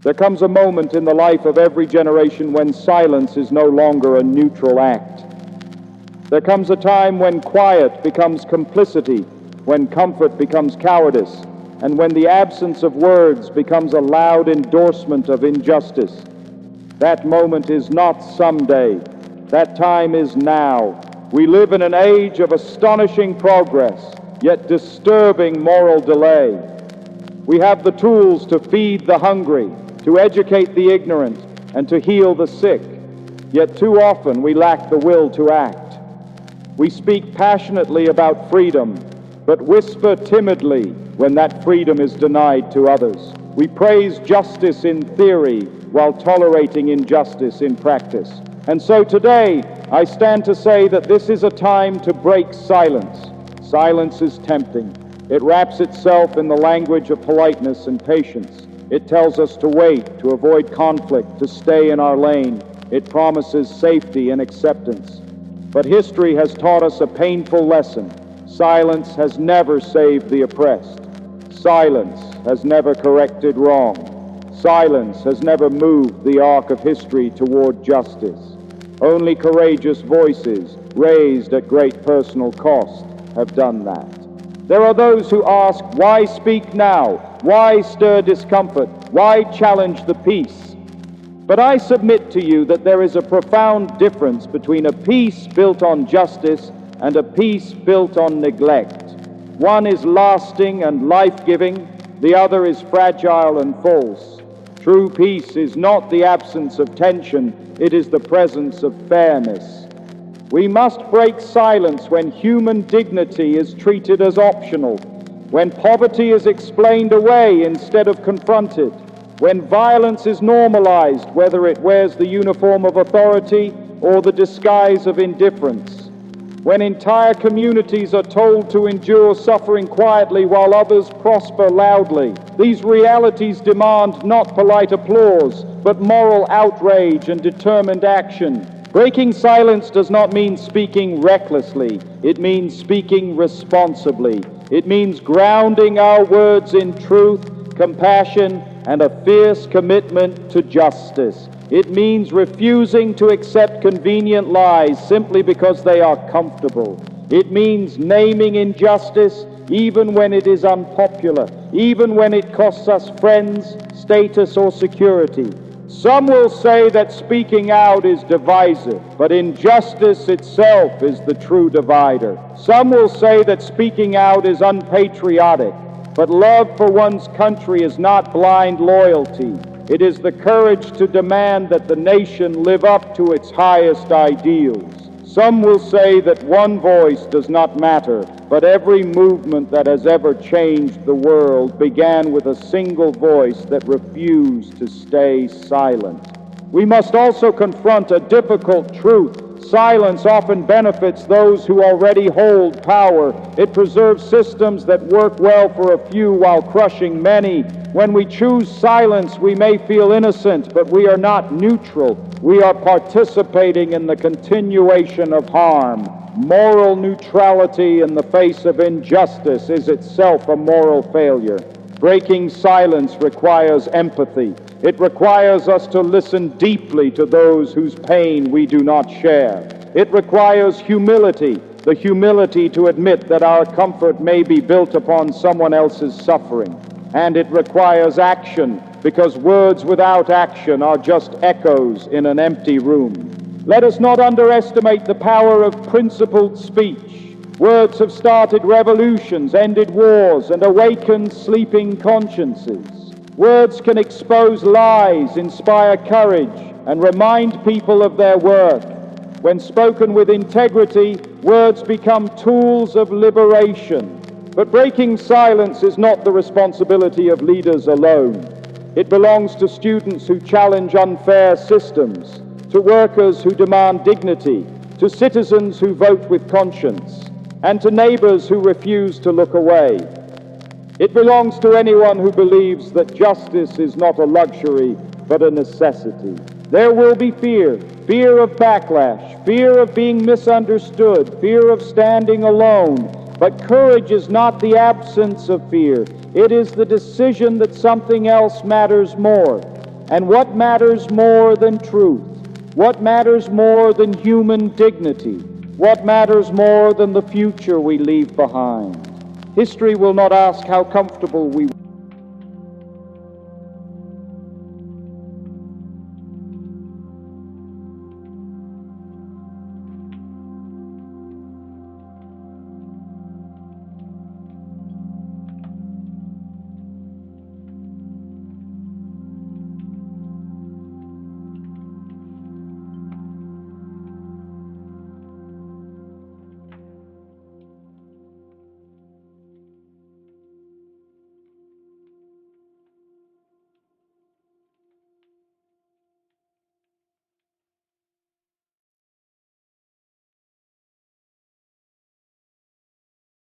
There comes a moment in the life of every generation when silence is no longer a neutral act. There comes a time when quiet becomes complicity, when comfort becomes cowardice, and when the absence of words becomes a loud endorsement of injustice. That moment is not someday. That time is now. We live in an age of astonishing progress, yet disturbing moral delay. We have the tools to feed the hungry, to educate the ignorant, and to heal the sick, yet too often we lack the will to act. We speak passionately about freedom, but whisper timidly when that freedom is denied to others. We praise justice in theory while tolerating injustice in practice. And so today, I stand to say that this is a time to break silence. Silence is tempting. It wraps itself in the language of politeness and patience. It tells us to wait, to avoid conflict, to stay in our lane. It promises safety and acceptance. But history has taught us a painful lesson. Silence has never saved the oppressed. Silence has never corrected wrong. Silence has never moved the arc of history toward justice. Only courageous voices, raised at great personal cost, have done that. There are those who ask, why speak now? Why stir discomfort? Why challenge the peace? But I submit to you that there is a profound difference between a peace built on justice and a peace built on neglect. One is lasting and life-giving, the other is fragile and false. True peace is not the absence of tension, it is the presence of fairness. We must break silence when human dignity is treated as optional, when poverty is explained away instead of confronted, when violence is normalized, whether it wears the uniform of authority or the disguise of indifference, when entire communities are told to endure suffering quietly while others prosper loudly. These realities demand not polite applause, but moral outrage and determined action. Breaking silence does not mean speaking recklessly. It means speaking responsibly. It means grounding our words in truth, compassion, and a fierce commitment to justice. It means refusing to accept convenient lies simply because they are comfortable. It means naming injustice even when it is unpopular, even when it costs us friends, status, or security. Some will say that speaking out is divisive, but injustice itself is the true divider. Some will say that speaking out is unpatriotic, but love for one's country is not blind loyalty. It is the courage to demand that the nation live up to its highest ideals. Some will say that one voice does not matter, but every movement that has ever changed the world began with a single voice that refused to stay silent. We must also confront a difficult truth. Silence often benefits those who already hold power. It preserves systems that work well for a few while crushing many. When we choose silence, we may feel innocent, but we are not neutral. We are participating in the continuation of harm. Moral neutrality in the face of injustice is itself a moral failure. Breaking silence requires empathy. It requires us to listen deeply to those whose pain we do not share. It requires humility, the humility to admit that our comfort may be built upon someone else's suffering. And it requires action, because words without action are just echoes in an empty room. Let us not underestimate the power of principled speech. Words have started revolutions, ended wars, and awakened sleeping consciences. Words can expose lies, inspire courage, and remind people of their worth. When spoken with integrity, words become tools of liberation. But breaking silence is not the responsibility of leaders alone. It belongs to students who challenge unfair systems, to workers who demand dignity, to citizens who vote with conscience, and to neighbors who refuse to look away. It belongs to anyone who believes that justice is not a luxury, but a necessity. There will be fear, fear of backlash, fear of being misunderstood, fear of standing alone. But courage is not the absence of fear. It is the decision that something else matters more. And what matters more than truth? What matters more than human dignity? What matters more than the future we leave behind? History will not ask how comfortable we